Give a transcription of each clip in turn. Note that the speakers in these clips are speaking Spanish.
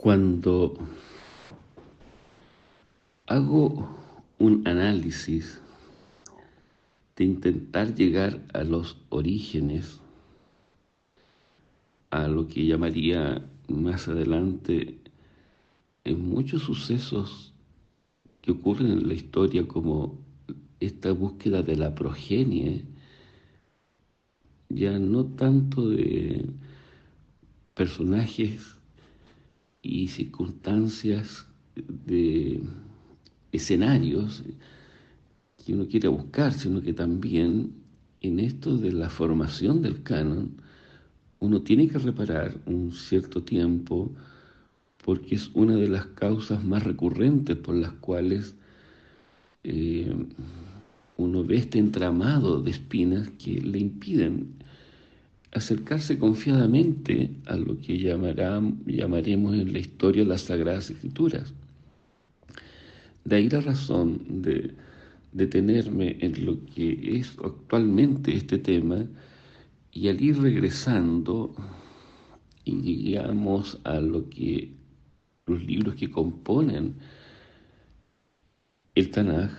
Cuando hago un análisis de intentar llegar a los orígenes, a lo que llamaría más adelante en muchos sucesos que ocurren en la historia, como esta búsqueda de la progenie, ya no tanto de personajes y circunstancias, de escenarios que uno quiere buscar, sino que también en esto de la formación del canon, uno tiene que reparar un cierto tiempo porque es una de las causas más recurrentes por las cuales eh, uno ve este entramado de espinas que le impiden acercarse confiadamente a lo que llamaremos en la historia las Sagradas Escrituras. De ahí la razón de detenerme en lo que es actualmente este tema y al ir regresando y llegamos a lo que los libros que componen el Tanaj,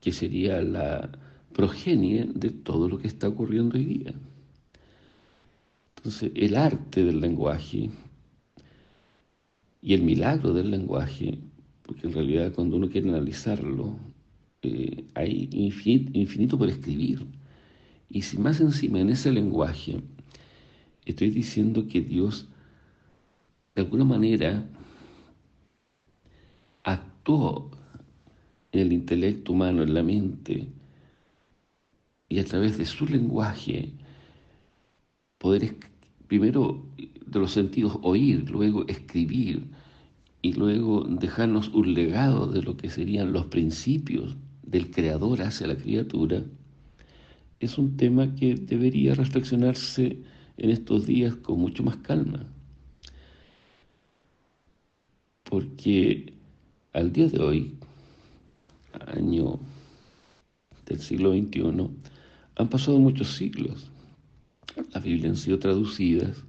que sería la progenie de todo lo que está ocurriendo hoy día. Entonces, el arte del lenguaje y el milagro del lenguaje, porque en realidad cuando uno quiere analizarlo, hay infinito por escribir. Y si más encima en ese lenguaje estoy diciendo que Dios de alguna manera actuó en el intelecto humano, en la mente, y a través de su lenguaje poder primero de los sentidos oír, luego escribir y luego dejarnos un legado de lo que serían los principios del creador hacia la criatura, es un tema que debería reflexionarse en estos días con mucho más calma, porque al día de hoy, año del siglo XXI, han pasado muchos siglos. Las Biblias han sido traducidas,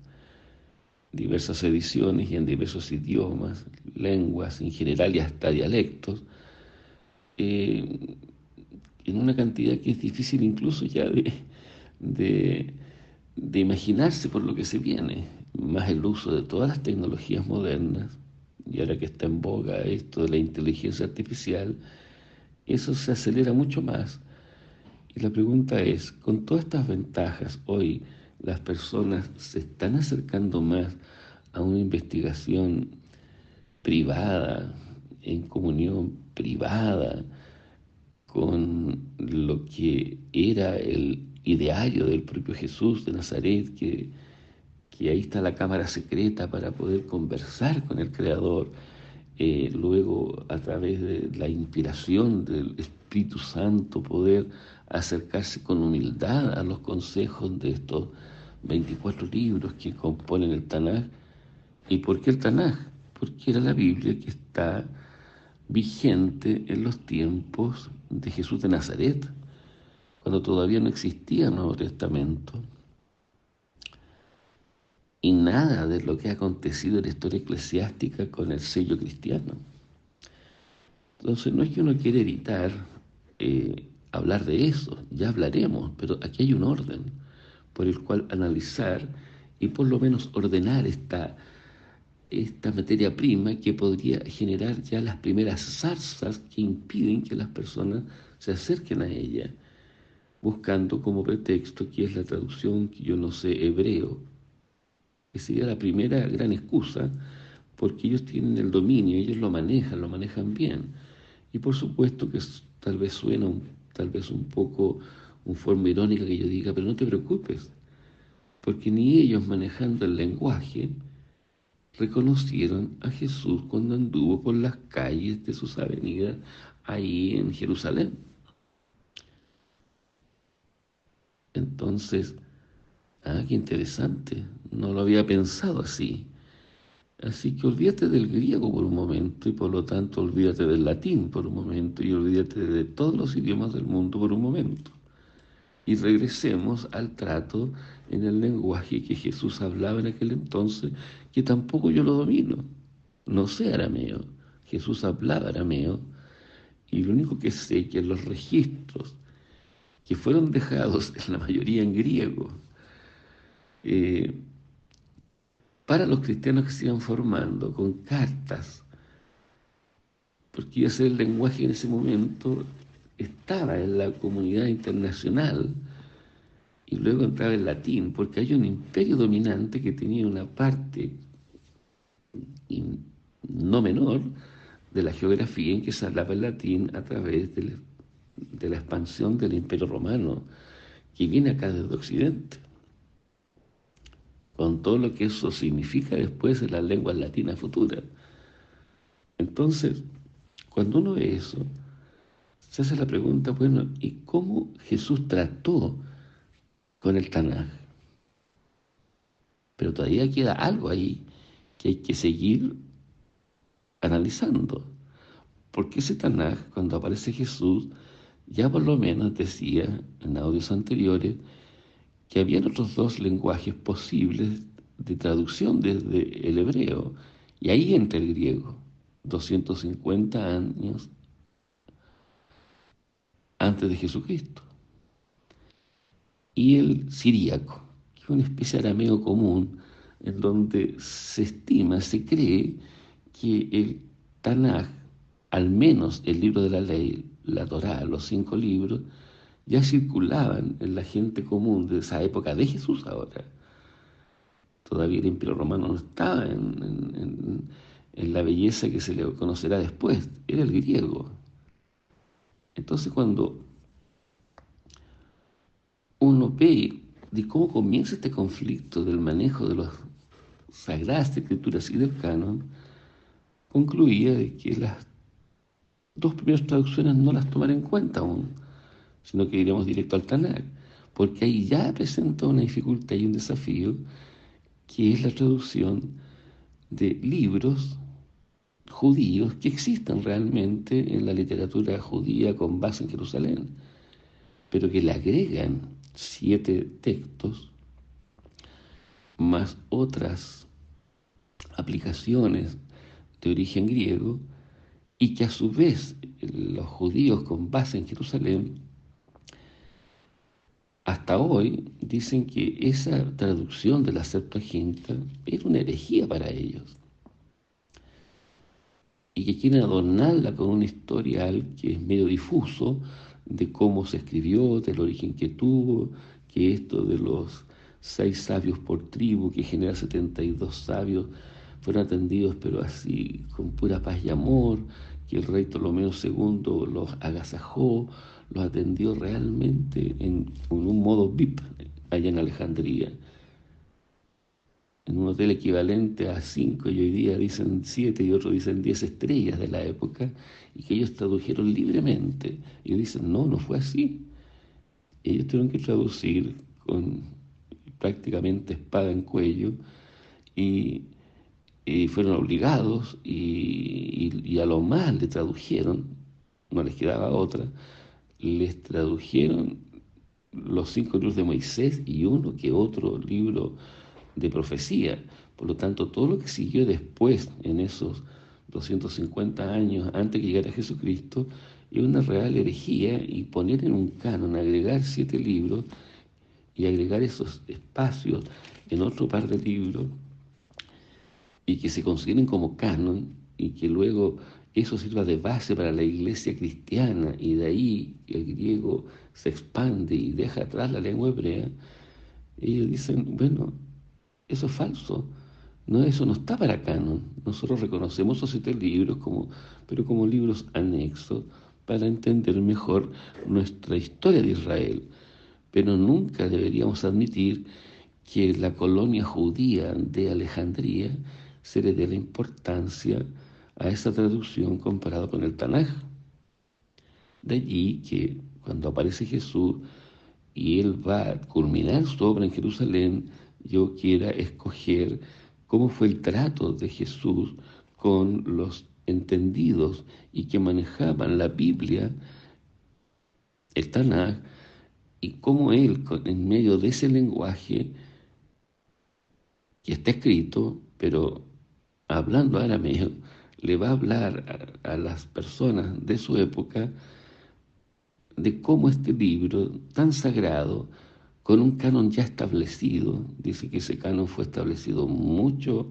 diversas ediciones y en diversos idiomas, lenguas en general y hasta dialectos, eh, en una cantidad que es difícil incluso ya de, de imaginarse por lo que se viene, más el uso de todas las tecnologías modernas, y ahora que está en boga esto de la inteligencia artificial, eso se acelera mucho más. Y la pregunta es, con todas estas ventajas, hoy las personas se están acercando más a una investigación privada, en comunión privada, con lo que era el ideario del propio Jesús de Nazaret, que ahí está la cámara secreta para poder conversar con el Creador, luego a través de la inspiración del Espíritu Santo poder acercarse con humildad a los consejos de estos 24 libros que componen el Tanaj. ¿Y por qué el Tanaj? Porque era la Biblia que está vigente en los tiempos de Jesús de Nazaret, cuando todavía no existía el Nuevo Testamento. Y nada de lo que ha acontecido en la historia eclesiástica con el sello cristiano. Entonces no es que uno quiera evitar hablar de eso, ya hablaremos, pero aquí hay un orden por el cual analizar y por lo menos ordenar esta materia prima que podría generar ya las primeras zarzas que impiden que las personas se acerquen a ella, buscando como pretexto que es la traducción que yo no sé hebreo, que sería la primera gran excusa, porque ellos tienen el dominio, ellos lo manejan bien. Y por supuesto que tal vez suena tal vez un poco una forma irónica que yo diga, pero no te preocupes, porque ni ellos manejando el lenguaje reconocieron a Jesús cuando anduvo por las calles de sus avenidas ahí en Jerusalén. Entonces, qué interesante, no lo había pensado así. Así que olvídate del griego por un momento y por lo tanto olvídate del latín por un momento y olvídate de todos los idiomas del mundo por un momento. Y regresemos al trato en el lenguaje que Jesús hablaba en aquel entonces, que tampoco yo lo domino. no sé arameo. Jesús hablaba arameo y lo único que sé es que los registros que fueron dejados en la mayoría en griego, eh, para los cristianos que se iban formando con cartas, porque iba a ser el lenguaje que en ese momento estaba en la comunidad internacional y luego entraba el latín, porque hay un imperio dominante que tenía una parte no menor de la geografía en que se hablaba el latín a través de la expansión del imperio romano, que viene acá desde Occidente, con todo lo que eso significa después en las lenguas latinas futuras. Entonces, cuando uno ve eso, se hace la pregunta, bueno, ¿y cómo Jesús trató con el Tanaj? Pero todavía queda algo ahí que hay que seguir analizando. Porque ese Tanaj, cuando aparece Jesús, ya por lo menos decía en audios anteriores que habían otros dos lenguajes posibles de traducción desde el hebreo, y ahí entra el griego, 250 años antes de Jesucristo, y el siríaco, que es una especie de arameo común, en donde se estima, se cree que el Tanaj, al menos el libro de la ley, la Torá, los 5 libros, ya circulaban en la gente común de esa época de Jesús ahora. Todavía el Imperio Romano no estaba en la belleza que se le conocerá después, era el griego. Entonces cuando uno ve de cómo comienza este conflicto del manejo de las sagradas escrituras y del canon, concluía de que las dos primeras traducciones no las tomaré en cuenta aún, sino que iríamos directo al Tanakh, porque ahí ya presenta una dificultad y un desafío, que es la traducción de libros judíos que existen realmente en la literatura judía con base en Jerusalén, pero que le agregan 7 textos más otras aplicaciones de origen griego, y que a su vez los judíos con base en Jerusalén hasta hoy dicen que esa traducción de la Septuaginta era una herejía para ellos y que quieren adornarla con un historial que es medio difuso de cómo se escribió, del origen que tuvo, que esto de los 6 sabios por tribu, que genera 72 sabios, fueron atendidos pero así con pura paz y amor, que el rey Ptolomeo II los agasajó, los atendió realmente en un modo VIP allá en Alejandría, en un hotel equivalente a 5 y hoy día dicen 7 y otros dicen 10 estrellas de la época, y que ellos tradujeron libremente. Y dicen, no, no fue así. Ellos tuvieron que traducir con prácticamente espada en cuello, y, y fueron obligados, y a lo más le tradujeron, no les quedaba otra, les tradujeron los 5 libros de Moisés y uno que otro libro de profecía. Por lo tanto, todo lo que siguió después, en esos 250 años antes que llegara Jesucristo, es una real herejía, y poner en un canon, agregar 7 libros y agregar esos espacios en otro par de libros y que se consideren como canon, y que luego eso sirva de base para la iglesia cristiana, y de ahí el griego se expande y deja atrás la lengua hebrea. Ellos dicen, bueno, eso es falso. No, eso no está para canon. Nosotros reconocemos esos 7 libros pero como libros anexos para entender mejor nuestra historia de Israel. Pero nunca deberíamos admitir que la colonia judía de Alejandría se le dé la importancia a esa traducción comparado con el Tanaj. De allí que cuando aparece Jesús y él va a culminar su obra en Jerusalén, yo quiera escoger cómo fue el trato de Jesús con los entendidos y que manejaban la Biblia, el Tanaj, y cómo él, en medio de ese lenguaje que está escrito, pero hablando arameo, le va a hablar a las personas de su época de cómo este libro tan sagrado, con un canon ya establecido, dice que ese canon fue establecido mucho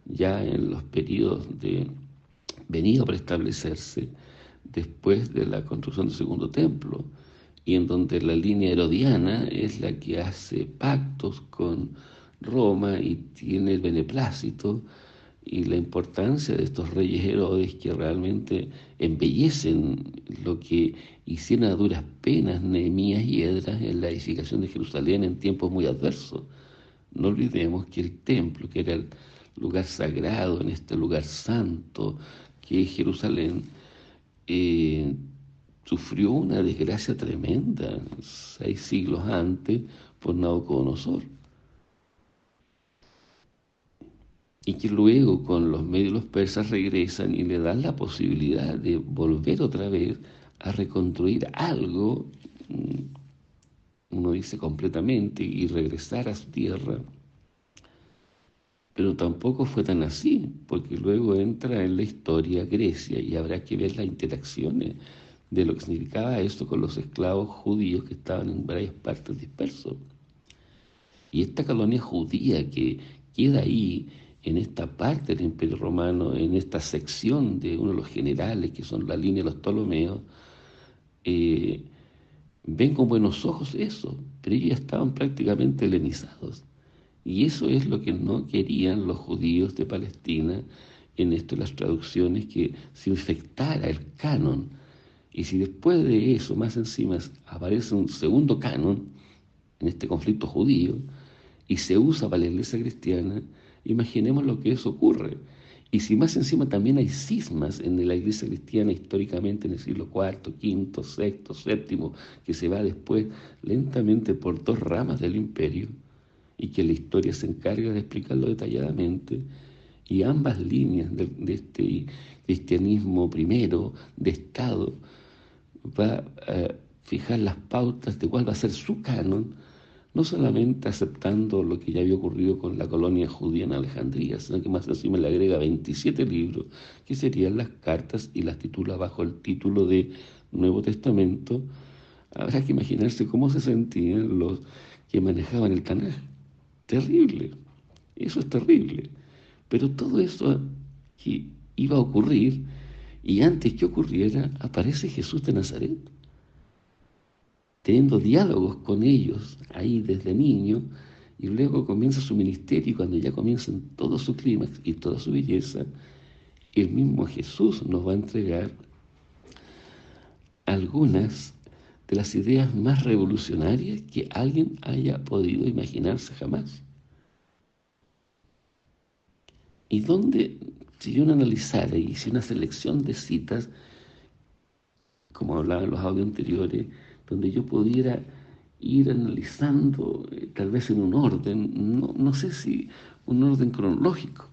ya en los periodos de venido para establecerse después de la construcción del segundo templo, y en donde la línea herodiana es la que hace pactos con Roma y tiene el beneplácito y la importancia de estos reyes Herodes que realmente embellecen lo que hicieron a duras penas Nehemías y Esdras en la edificación de Jerusalén en tiempos muy adversos. No olvidemos que el templo, que era el lugar sagrado, en este lugar santo que es Jerusalén, eh, sufrió una desgracia tremenda 6 siglos antes por Nabucodonosor. Y que luego con los medios los persas regresan y le dan la posibilidad de volver otra vez a reconstruir algo, uno dice completamente, y regresar a su tierra. Pero tampoco fue tan así, porque luego entra en la historia Grecia y habrá que ver las interacciones de lo que significaba esto con los esclavos judíos que estaban en varias partes dispersos. Y esta colonia judía que queda ahí, en esta parte del Imperio Romano, en esta sección de uno de los generales, que son la línea de los Ptolomeos, eh, ven con buenos ojos eso, pero ellos ya estaban prácticamente helenizados. Y eso es lo que no querían los judíos de Palestina en esto de las traducciones, que se infectara el canon. Y si después de eso, más encima, aparece un segundo canon, en este conflicto judío, y se usa para la iglesia cristiana, imaginemos lo que eso ocurre. Y si más encima también hay cismas en la iglesia cristiana históricamente en el siglo IV, V, VI, VII, que se va después lentamente por dos ramas del imperio, y que la historia se encarga de explicarlo detalladamente, y ambas líneas de este cristianismo primero, de Estado, va a fijar las pautas de cuál va a ser su canon, no solamente aceptando lo que ya había ocurrido con la colonia judía en Alejandría, sino que más encima le agrega 27 libros, que serían las cartas, y las titula bajo el título de Nuevo Testamento. Habrá que imaginarse cómo se sentían los que manejaban el Tanaj. Terrible, eso es terrible. Pero todo eso que iba a ocurrir, y antes que ocurriera, aparece Jesús de Nazaret, teniendo diálogos con ellos ahí desde niño, y luego comienza su ministerio, y cuando ya comienza en todo su clímax y toda su belleza, el mismo Jesús nos va a entregar algunas de las ideas más revolucionarias que alguien haya podido imaginarse jamás. Y donde, si yo no analizara y hice una selección de citas, como hablaba en los audios anteriores, donde yo pudiera ir analizando, tal vez en un orden, no sé si un orden cronológico,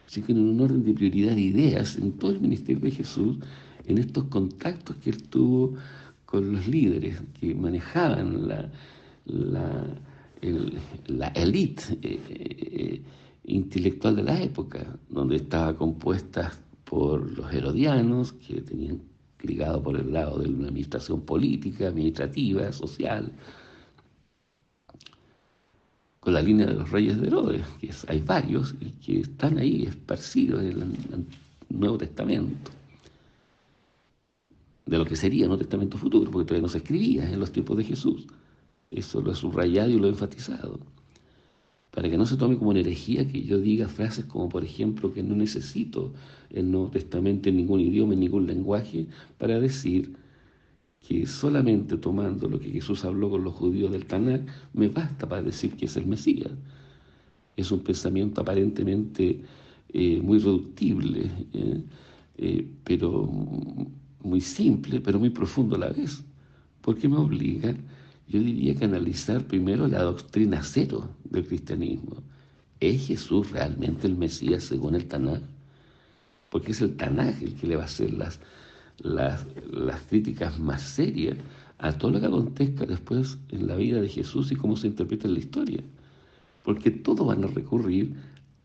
sino que en un orden de prioridad de ideas en todo el ministerio de Jesús, en estos contactos que él tuvo con los líderes que manejaban la, la élite intelectual de la época, donde estaba compuesta por los herodianos, que tenían ligado por el lado de una administración política, administrativa, social, con la línea de los reyes de Herodes, hay varios y que están ahí esparcidos en el Nuevo Testamento, de lo que sería el Nuevo Testamento futuro, porque todavía no se escribía en los tiempos de Jesús. Eso lo he subrayado y lo he enfatizado, para que no se tome como una herejía que yo diga frases como, por ejemplo, que no necesito el Nuevo Testamento en ningún idioma, en ningún lenguaje, para decir que solamente tomando lo que Jesús habló con los judíos del Tanakh, me basta para decir que es el Mesías. Es un pensamiento aparentemente muy reductible, pero muy simple, pero muy profundo a la vez, porque me obliga, yo diría, que analizar primero la doctrina cero del cristianismo. ¿Es Jesús realmente el Mesías según el Tanakh? Porque es el Tanakh el que le va a hacer las críticas más serias a todo lo que acontezca después en la vida de Jesús y cómo se interpreta en la historia. Porque todos van a recurrir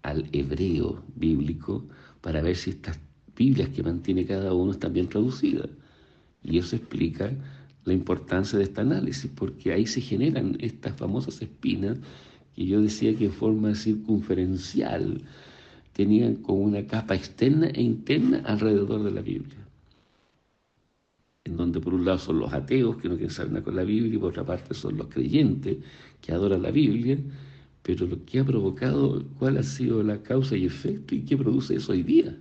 al hebreo bíblico para ver si estas Biblias que mantiene cada uno están bien traducidas. Y eso explica la importancia de este análisis, porque ahí se generan estas famosas espinas que yo decía que en forma circunferencial tenían como una capa externa e interna alrededor de la Biblia, en donde por un lado son los ateos que no quieren saber nada con la Biblia y por otra parte son los creyentes que adoran la Biblia, pero lo que ha provocado, cuál ha sido la causa y efecto y qué produce eso hoy día.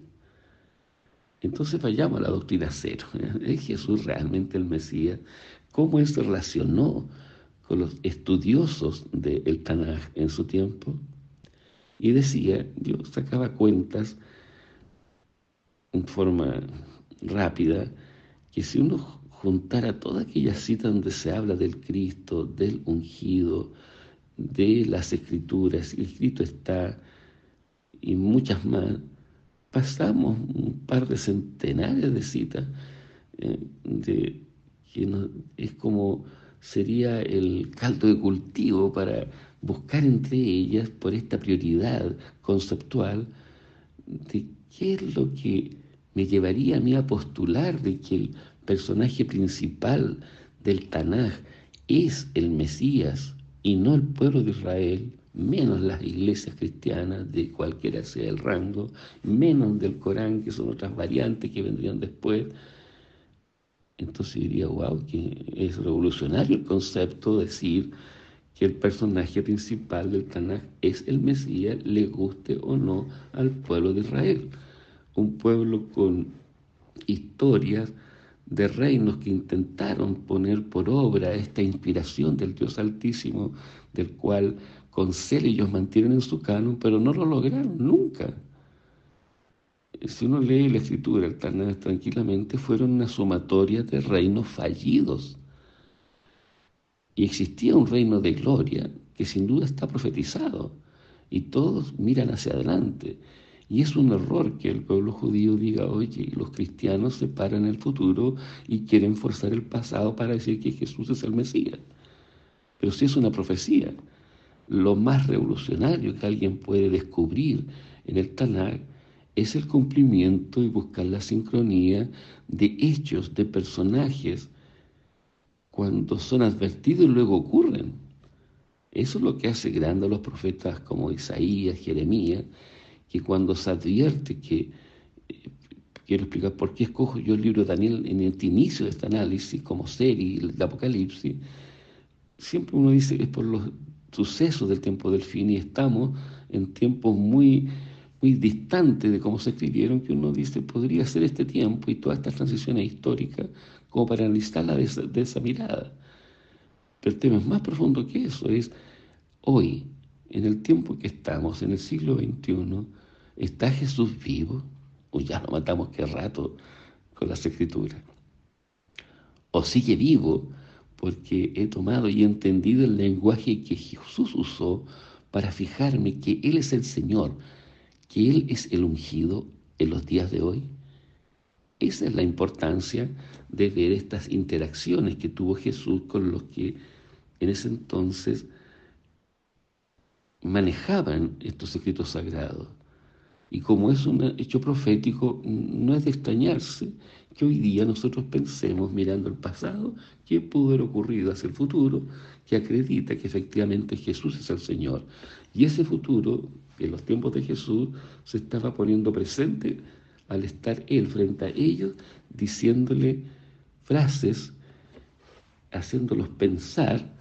Entonces vayamos a la doctrina cero. ¿Es Jesús realmente el Mesías? ¿Cómo él se relacionó con los estudiosos del Tanaj en su tiempo? Y decía, yo sacaba cuentas en forma rápida, que si uno juntara toda aquella cita donde se habla del Cristo, del ungido, de las Escrituras, el escrito está, y muchas más, pasamos un par de centenares de citas, que no, es como sería el caldo de cultivo para buscar entre ellas, por esta prioridad conceptual, de qué es lo que me llevaría a mí a postular de que el personaje principal del Tanaj es el Mesías y no el pueblo de Israel, menos las iglesias cristianas de cualquiera sea el rango, menos del Corán, que son otras variantes que vendrían después. Entonces diría, wow, que es revolucionario el concepto de decir que el personaje principal del Tanaj es el Mesías, le guste o no al pueblo de Israel. Un pueblo con historias de reinos que intentaron poner por obra esta inspiración del Dios Altísimo, del cual con celo ellos mantienen en su canon, pero no lo lograron nunca. Si uno lee la escritura, el Tanaj tranquilamente, fueron una sumatoria de reinos fallidos. Y existía un reino de gloria que sin duda está profetizado y todos miran hacia adelante. Y es un error que el pueblo judío diga, oye, los cristianos se paran el futuro y quieren forzar el pasado para decir que Jesús es el Mesías. Pero sí es una profecía. Lo más revolucionario que alguien puede descubrir en el Tanaj es el cumplimiento y buscar la sincronía de hechos, de personajes, cuando son advertidos y luego ocurren. Eso es lo que hace grande a los profetas como Isaías, Jeremías, que cuando se advierte que, quiero explicar por qué escojo yo el libro de Daniel en el inicio de este análisis, como serie, el Apocalipsis, siempre uno dice es por los sucesos del tiempo del fin y estamos en tiempos muy, muy distantes de cómo se escribieron, que uno dice podría ser este tiempo y todas estas transiciones históricas como para analizarla de esa mirada. Pero el tema es más profundo que eso, es hoy, en el tiempo que estamos, en el siglo XXI, ¿está Jesús vivo? ¿O ya lo matamos qué rato con las Escrituras? ¿O sigue vivo? Porque he tomado y entendido el lenguaje que Jesús usó para fijarme que Él es el Señor, que Él es el ungido en los días de hoy. Esa es la importancia de ver estas interacciones que tuvo Jesús con los que en ese entonces manejaban estos escritos sagrados. Y como es un hecho profético, no es de extrañarse que hoy día nosotros pensemos, mirando el pasado, qué pudo haber ocurrido hacia el futuro, que acredita que efectivamente Jesús es el Señor. Y ese futuro, en los tiempos de Jesús, se estaba poniendo presente al estar Él frente a ellos, diciéndole frases, haciéndolos pensar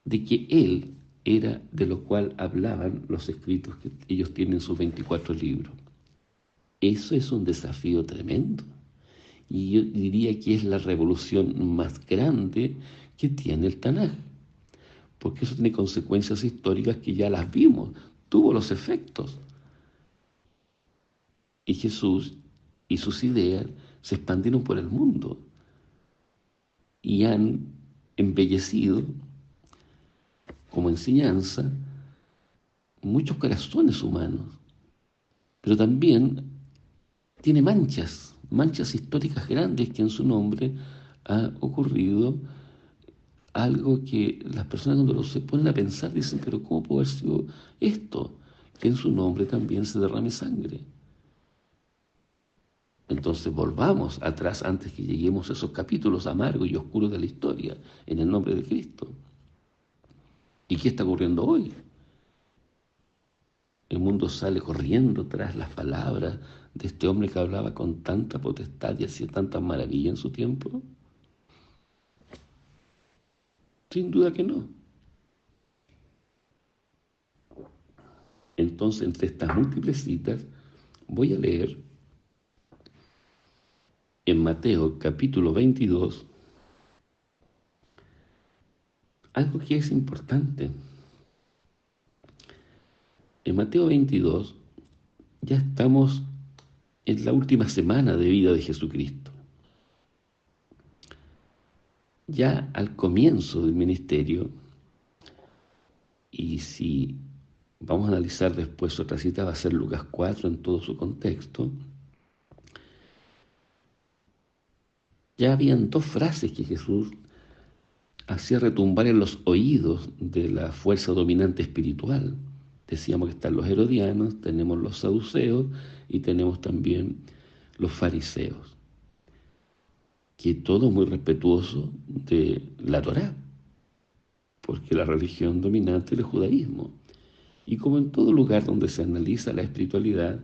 de que Él era de lo cual hablaban los escritos que ellos tienen en sus 24 libros. Eso es un desafío tremendo. Y yo diría que es la revolución más grande que tiene el Tanaj, porque eso tiene consecuencias históricas que ya las vimos, tuvo los efectos. Y Jesús y sus ideas se expandieron por el mundo y han embellecido como enseñanza muchos corazones humanos, pero también tiene manchas históricas grandes que en su nombre ha ocurrido algo que las personas cuando se ponen a pensar dicen, pero ¿cómo puede haber sido esto? que en su nombre también se derrame sangre. Entonces volvamos atrás antes que lleguemos a esos capítulos amargos y oscuros de la historia, en el nombre de Cristo. ¿Y qué está ocurriendo hoy? El mundo sale corriendo tras las palabras de este hombre que hablaba con tanta potestad y hacía tanta maravilla en su tiempo. Sin duda que no. Entonces, entre estas múltiples citas, voy a leer en Mateo capítulo 22 algo que es importante. En Mateo 22 ya estamos en la última semana de vida de Jesucristo. Ya al comienzo del ministerio, y si vamos a analizar después otra cita, va a ser Lucas 4 en todo su contexto, ya habían dos frases que Jesús hacía retumbar en los oídos de la fuerza dominante espiritual. Decíamos que están los herodianos, tenemos los saduceos y tenemos también los fariseos, que todo muy respetuoso de la Torá, porque la religión dominante es el judaísmo. Y como en todo lugar donde se analiza la espiritualidad,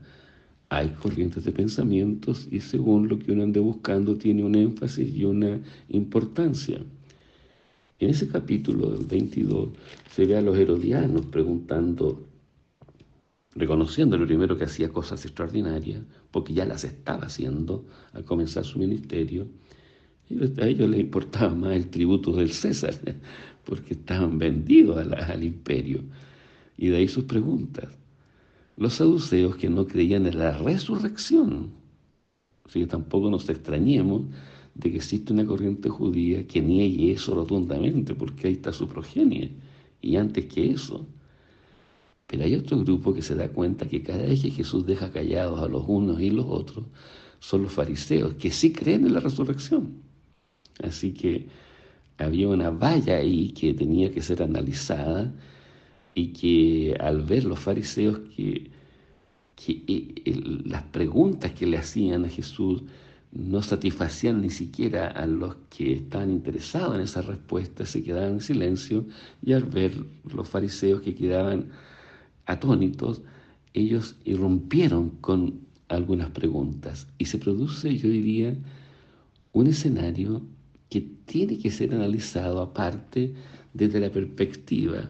hay corrientes de pensamientos y según lo que uno ande buscando tiene un énfasis y una importancia. En ese capítulo del 22 se ve a los herodianos preguntando, reconociendo lo primero que hacía cosas extraordinarias, porque ya las estaba haciendo al comenzar su ministerio. A ellos les importaba más el tributo del César, porque estaban vendidos al imperio. Y de ahí sus preguntas. Los saduceos que no creían en la resurrección. Así que tampoco nos extrañemos de que existe una corriente judía que niegue eso rotundamente, porque ahí está su progenie. Y antes que eso. Pero hay otro grupo que se da cuenta que cada vez que Jesús deja callados a los unos y los otros, son los fariseos, que sí creen en la resurrección. Así que había una valla ahí que tenía que ser analizada y que al ver los fariseos que las preguntas que le hacían a Jesús no satisfacían ni siquiera a los que estaban interesados en esa respuesta, se quedaban en silencio, y al ver los fariseos que quedaban atónitos, ellos irrumpieron con algunas preguntas y se produce, yo diría, un escenario que tiene que ser analizado aparte desde la perspectiva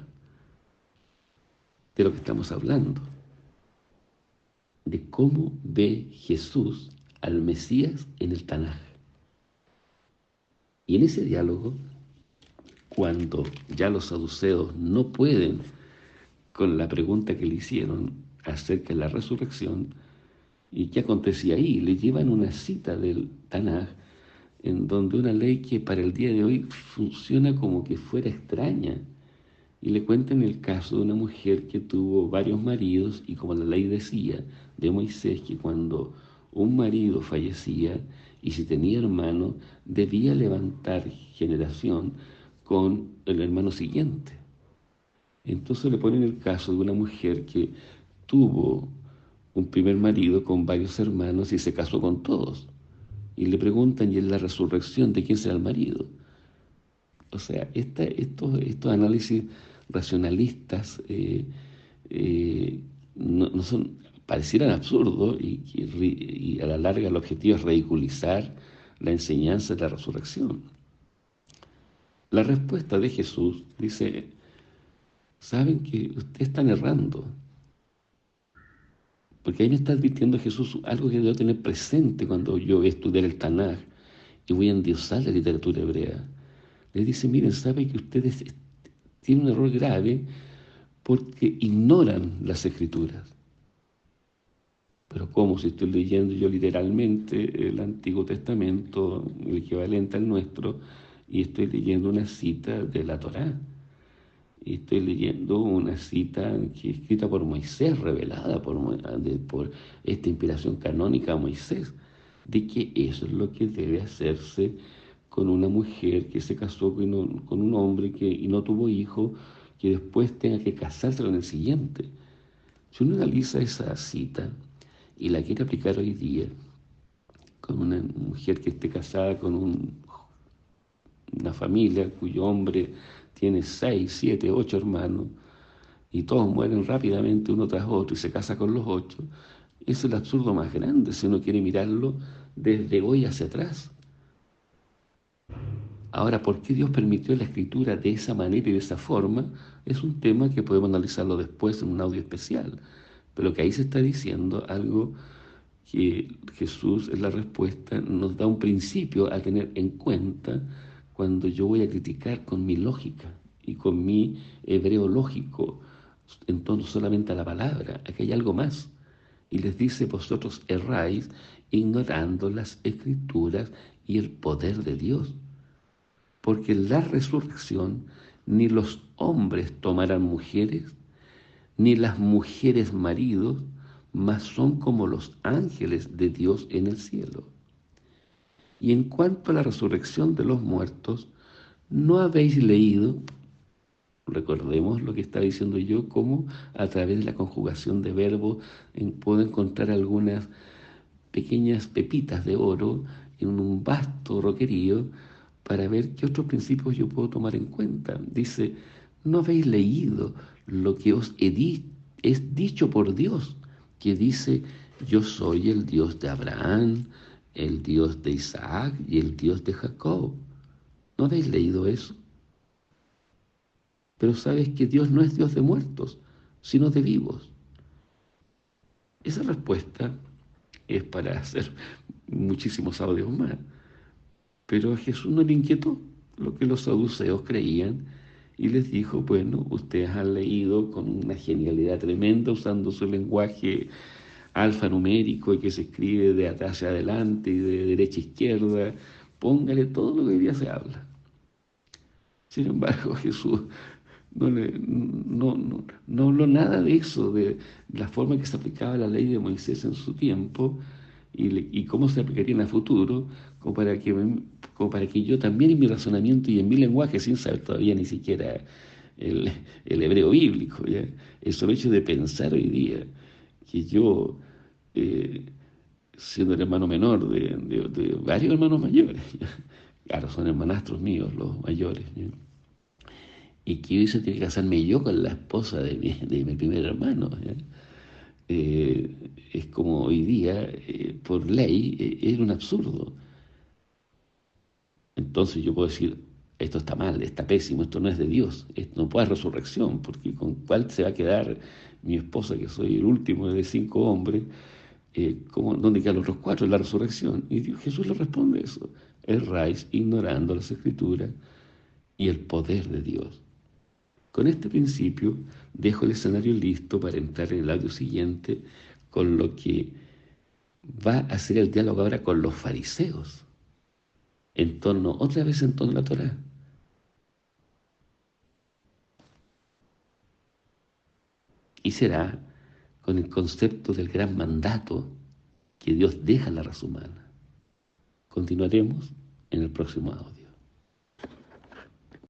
de lo que estamos hablando, de cómo ve Jesús al Mesías en el Tanaj. Y en ese diálogo, cuando ya los saduceos no pueden con la pregunta que le hicieron acerca de la resurrección, ¿y qué acontecía ahí? Le llevan una cita del Tanaj, en donde una ley que para el día de hoy funciona como que fuera extraña, y le cuentan el caso de una mujer que tuvo varios maridos, y como la ley decía de Moisés, que cuando un marido fallecía y si tenía hermano, debía levantar generación con el hermano siguiente. Entonces le ponen el caso de una mujer que tuvo un primer marido con varios hermanos y se casó con todos. Y le preguntan, ¿y en la resurrección de quién será el marido? O sea, estos análisis racionalistas no son, parecieran absurdos y a la larga el objetivo es ridiculizar la enseñanza de la resurrección. La respuesta de Jesús dice, saben que ustedes están errando, porque ahí me está advirtiendo Jesús algo que debo tener presente cuando yo voy a estudiar el Tanaj y voy a endiosar la literatura hebrea. Les dice, miren, saben que ustedes tienen un error grave porque ignoran las Escrituras. Pero ¿cómo? Si estoy leyendo yo literalmente el Antiguo Testamento, el equivalente al nuestro, y estoy leyendo una cita de la Torá. Y estoy leyendo una cita que escrita por Moisés, revelada por esta inspiración canónica a Moisés, de que eso es lo que debe hacerse con una mujer que se casó con un hombre y no tuvo hijo, que después tenga que casarse con el siguiente. Si uno analiza esa cita y la quiere aplicar hoy día con una mujer que esté casada con una familia cuyo hombre tiene 6, 7, 8 hermanos y todos mueren rápidamente uno tras otro y se casa con los 8, es el absurdo más grande si uno quiere mirarlo desde hoy hacia atrás. Ahora, ¿por qué Dios permitió la escritura de esa manera y de esa forma? Es un tema que podemos analizarlo después en un audio especial. Pero que ahí se está diciendo algo que Jesús en la respuesta nos da un principio a tener en cuenta cuando yo voy a criticar con mi lógica y con mi hebreo lógico, en torno solamente a la palabra. Aquí hay algo más. Y les dice, vosotros erráis ignorando las escrituras y el poder de Dios. Porque en la resurrección ni los hombres tomarán mujeres, ni las mujeres maridos, mas son como los ángeles de Dios en el cielo. Y en cuanto a la resurrección de los muertos, ¿no habéis leído? Recordemos lo que está diciendo yo, cómo a través de la conjugación de verbos puedo encontrar algunas pequeñas pepitas de oro en un vasto roquerío para ver qué otros principios yo puedo tomar en cuenta. Dice, ¿no habéis leído lo que os es dicho por Dios? Que dice, yo soy el Dios de Abraham, el Dios de Isaac y el Dios de Jacob. ¿No habéis leído eso? Pero sabes que Dios no es Dios de muertos, sino de vivos. Esa respuesta es para hacer muchísimos audios más. Pero a Jesús no le inquietó lo que los saduceos creían y les dijo, bueno, ustedes han leído con una genialidad tremenda usando su lenguaje alfanumérico y que se escribe de atrás hacia adelante y de derecha a izquierda, póngale todo lo que hoy día se habla. Sin embargo, Jesús no habló nada de eso, de la forma que se aplicaba la ley de Moisés en su tiempo y cómo se aplicaría en el futuro, como para que yo también en mi razonamiento y en mi lenguaje, sin saber todavía ni siquiera el hebreo bíblico, ¿ya? El solo hecho de pensar hoy día que yo, eh, siendo el hermano menor de varios hermanos mayores, ¿ya? Claro, son hermanastros míos los mayores, ¿ya? Y que hoy se tiene que casarme yo con la esposa de mi primer hermano, ¿ya? Es como hoy día, por ley, es un absurdo. Entonces yo puedo decir, esto está mal, está pésimo, esto no es de Dios, esto no puede haber resurrección, porque ¿con cuál se va a quedar mi esposa, que soy el último de 5 hombres? ¿Dónde quedan los otros 4 en la resurrección? Y Jesús le responde eso, erráis ignorando las escrituras y el poder de Dios. Con este principio dejo el escenario listo para entrar en el audio siguiente con lo que va a ser el diálogo ahora con los fariseos, otra vez en torno a la Torá. Y será con el concepto del gran mandato que Dios deja a la raza humana. Continuaremos en el próximo audio.